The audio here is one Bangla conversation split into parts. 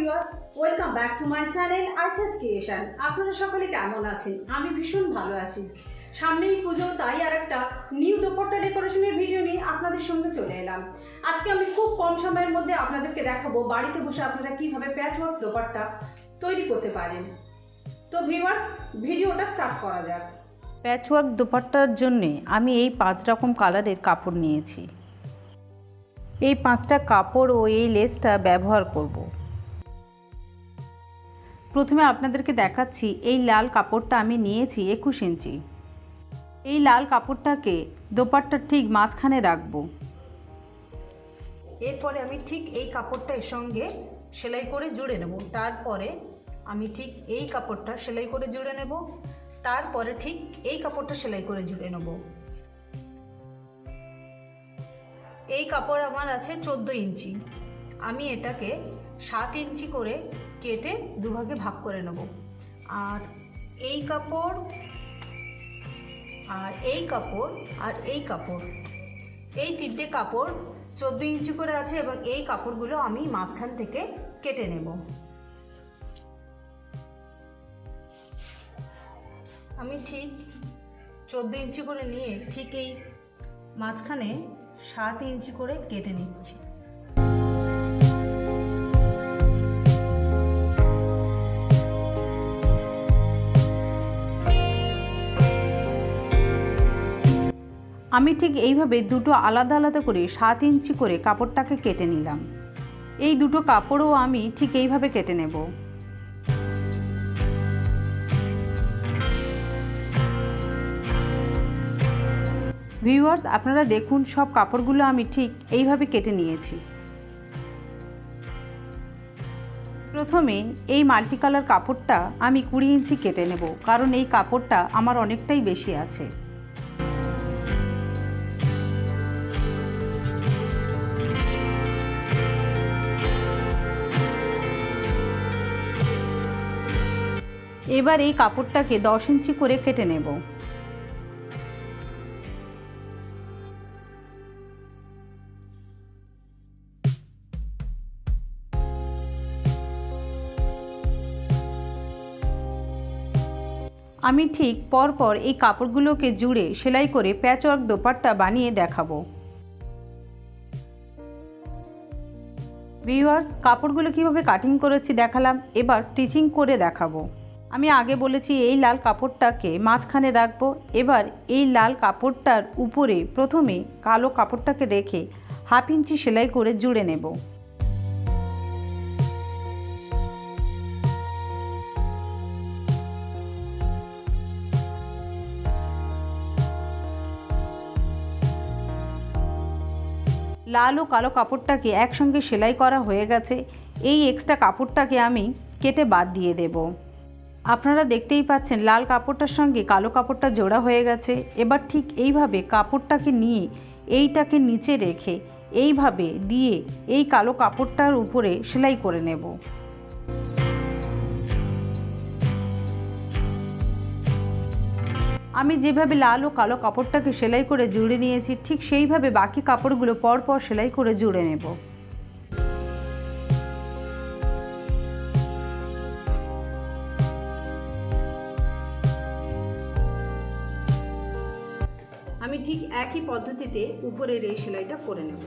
Viewers, welcome back to my channel আইসাস ক্রিয়েশন। আপনারা সকলে কেমন আছেন? আমি ভীষণ ভালো আছি। সামনেই পুজো, তাই আর একটা নিউ দোপাট্টা ডেকোরেশনের ভিডিও নিয়ে আপনাদের সঙ্গে চলে এলাম। আজকে আমি খুব কম সময়ের মধ্যে আপনাদেরকে দেখাবো বাড়িতে বসে আপনারা কিভাবে প্যাচওয়ার্ক দোপাট্টা তৈরি করতে পারেন। তো ভিউয়ার্স, ভিডিওটা স্টার্ট করা যাক। প্যাচওয়ার্ক দোপাট্টার জন্যে আমি এই 5 রকম কালারের কাপড় নিয়েছি। এই 5টা কাপড় ও এই লেসটা ব্যবহার করব। প্রথমে আপনাদেরকে দেখাচ্ছি এই লাল কাপড়টা আমি নিয়েছি 21 ইঞ্চি। এই লাল কাপড়টাকে দোপাট্টার ঠিক মাঝখানে রাখবো। এরপরে আমি ঠিক এই কাপড়টা এর সঙ্গে সেলাই করে জুড়ে নেব। তারপরে আমি ঠিক এই কাপড়টা সেলাই করে জুড়ে নেব। তারপরে ঠিক এই কাপড়টা সেলাই করে জুড়ে নেব। এই কাপড় আমার আছে 14 ইঞ্চি। আমি এটাকে 7 ইঞ্চি করে কেটে দুভাগে ভাগ করে নেব। আর এই কাপড় আর এই কাপড় আর এই কাপড়, এই 3টে কাপড় 14 ইঞ্চি করে আছে এবং এই কাপড়গুলো আমি মাঝখান থেকে কেটে নেব। আমি ঠিক 14 ইঞ্চি করে নিয়ে ঠিক এই মাঝখানে 7 ইঞ্চি করে কেটে নিচ্ছি। আমি ঠিক এইভাবে দুটো আলাদা আলাদা করে 7 ইঞ্চি করে কাপড়টাকে কেটে নিলাম। এই দুটো কাপড়ও আমি ঠিক এইভাবে কেটে নেব। ভিউয়ার্স, আপনারা দেখুন সব কাপড়গুলো আমি ঠিক এইভাবে কেটে নিয়েছি। প্রথমে এই মাল্টি কালার কাপড়টা আমি 20 ইঞ্চি কেটে নেব, কারণ এই কাপড়টা আমার অনেকটাই বেশি আছে। এবার এই কাপড়টাকে 10 ইঞ্চি করে কেটে নেব। আমি ঠিক পরপর এই কাপড়গুলোকে জুড়ে সেলাই করে প্যাচওয়ার্ক দোপাট্টা বানিয়ে দেখাবো। ভিউয়ার্স, কাপড়গুলো কিভাবে কাটিং করেছি দেখালাম, এবার স্টিচিং করে দেখাবো। আমি আগে বলেছি এই লাল কাপড়টাকে মাঝখানে রাখবো। এবার এই লাল কাপড়টার উপরে প্রথমে কালো কাপড়টাকে রেখে 1/2 ইঞ্চি সেলাই করে জুড়ে নেব। লাল ও কালো কাপড়টাকে একসঙ্গে সেলাই করা হয়ে গেছে। এই এক্সট্রা কাপড়টাকে আমি কেটে বাদ দিয়ে দেব। আপনারা দেখতেই পাচ্ছেন লাল কাপড়টার সঙ্গে কালো কাপড়টা জোড়া হয়ে গেছে। এবার ঠিক এইভাবে কাপড়টাকে নিয়ে এইটাকে নিচে রেখে এইভাবে দিয়ে এই কালো কাপড়টার উপরে সেলাই করে নেব। আমি যেভাবে লাল ও কালো কাপড়টাকে সেলাই করে জুড়ে নিয়েছি ঠিক সেইভাবে বাকি কাপড়গুলো পরপর সেলাই করে জুড়ে নেব। আমি ঠিক একই পদ্ধতিতে উপরের এই সেলাইটা করে নেব।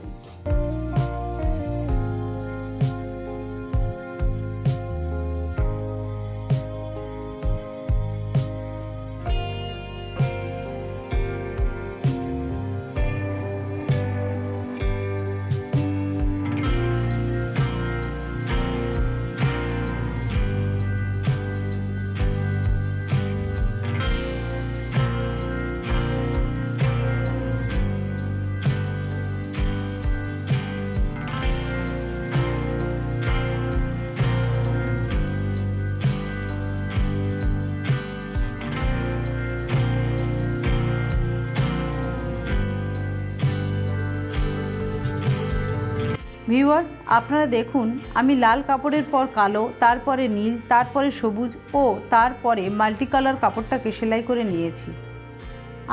ভিউয়ার্স, আপনারা দেখুন আমি লাল কাপড়ের পর কালো, তারপরে নীল, তারপরে সবুজ ও তারপরে মাল্টি কালার কাপড়টাকে সেলাই করে নিয়েছি।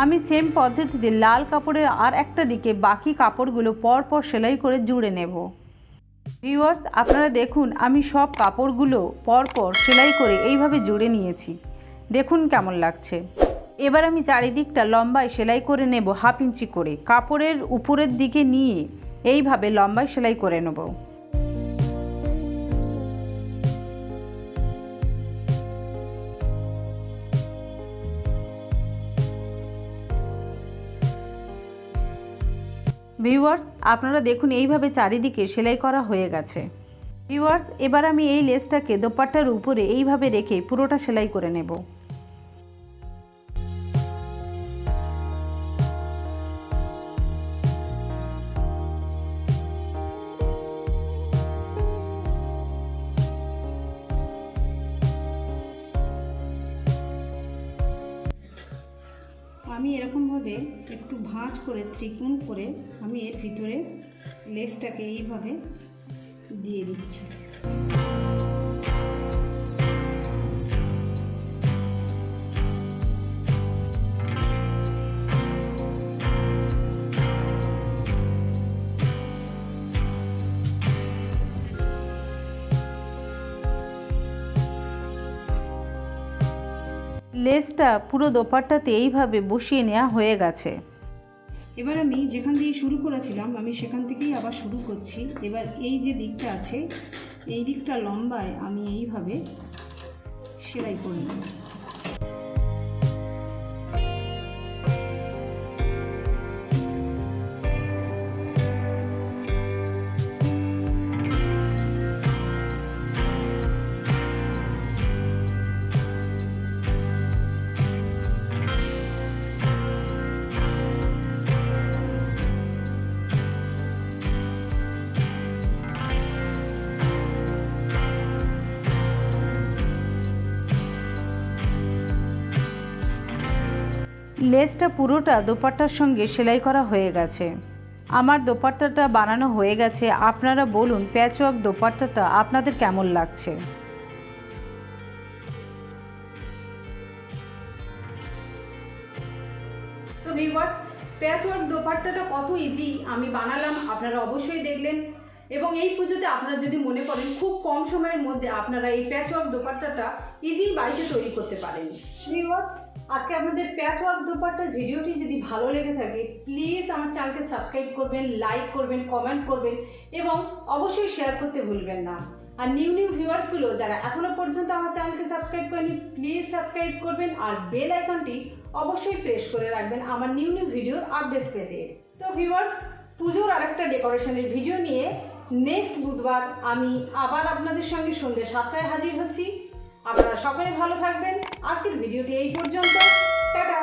আমি সেম পদ্ধতিতে লাল কাপড়ের আর একটা দিকে বাকি কাপড়গুলো পরপর সেলাই করে জুড়ে নেব। ভিউয়ার্স, আপনারা দেখুন আমি সব কাপড়গুলো পরপর সেলাই করে এইভাবে জুড়ে নিয়েছি। দেখুন কেমন লাগছে। এবার আমি চারিদিকটা লম্বায় সেলাই করে নেব 1/2 ইঞ্চি করে। কাপড়ের উপরের দিকে নিয়ে এইভাবে লম্বায় সেলাই করে নেব। ভিউয়ার্স, আপনারা দেখুন এইভাবে চারিদিকে সেলাই করা হয়ে গেছে। ভিউয়ার্স, এবার আমি এই লেসটাকে দোপাট্টার উপরে এইভাবে রেখে পুরোটা সেলাই করে নেব। আমি এরকমভাবে একটু ভাঁজ করে ত্রিকোণ করে আমি এর ভিতরে লেসটাকে এইভাবে দিয়ে দিচ্ছি। লেসটা পুরো দোপাট্টাতে এইভাবে বসিয়ে নেওয়া হয়ে গেছে। এবার আমি যেখান দিয়ে শুরু করেছিলাম আমি সেখান থেকেই আবার শুরু করছি। এবার এই যে দিকটা আছে এই দিকটা লম্বায় আমি এইভাবে সেলাই করে নেব। লেসটা পুরোটা দোপাট্টার সঙ্গে সেলাই করা হয়ে গেছে। আমার দোপাট্টাটা বানানো হয়ে গেছে। আপনারা বলুন প্যাচওয়ার্ক দোপাট্টাটা আপনাদের কেমন লাগছে। তো ভিউয়ার্স, প্যাচওয়ার্ক দোপাট্টাটা কত ইজি আমি বানালাম আপনারা অবশ্যই দেখলেন। এবং এই পুজোতে আপনারা যদি মনে করেন খুব কম সময়ের মধ্যে আপনারা এই প্যাচওয়ার্ক দোপাট্টাটা ইজি বাড়িতে তৈরি করতে পারেন। ভিউয়ার্স, আজকে আপনাদের প্যাচওয়ার্ক দোপাট্টার ভিডিওটি যদি ভালো লেগে থাকে প্লিজ আমার চ্যানেলকে সাবস্ক্রাইব করবেন, লাইক করবেন, কমেন্ট করবেন এবং অবশ্যই শেয়ার করতে ভুলবেন না। আর নিউ ভিউয়ার্সগুলো যারা এখনো পর্যন্ত আমার চ্যানেলকে সাবস্ক্রাইব করেনি প্লিজ সাবস্ক্রাইব করবেন আর বেল আইকনটি অবশ্যই প্রেস করে রাখবেন আমার নিউ ভিডিওর আপডেট পেতে। তো ভিউয়ার্স, পুজোর আরেকটা ডেকোরেশনের ভিডিও নিয়ে নেক্সট বুধবার আমি আবার আপনাদের সঙ্গে সন্ধ্যে 7টায় হাজির হচ্ছি। আপনারা সকলে ভালো থাকবেন। আজকের ভিডিওটি এই পর্যন্ত। টাটা।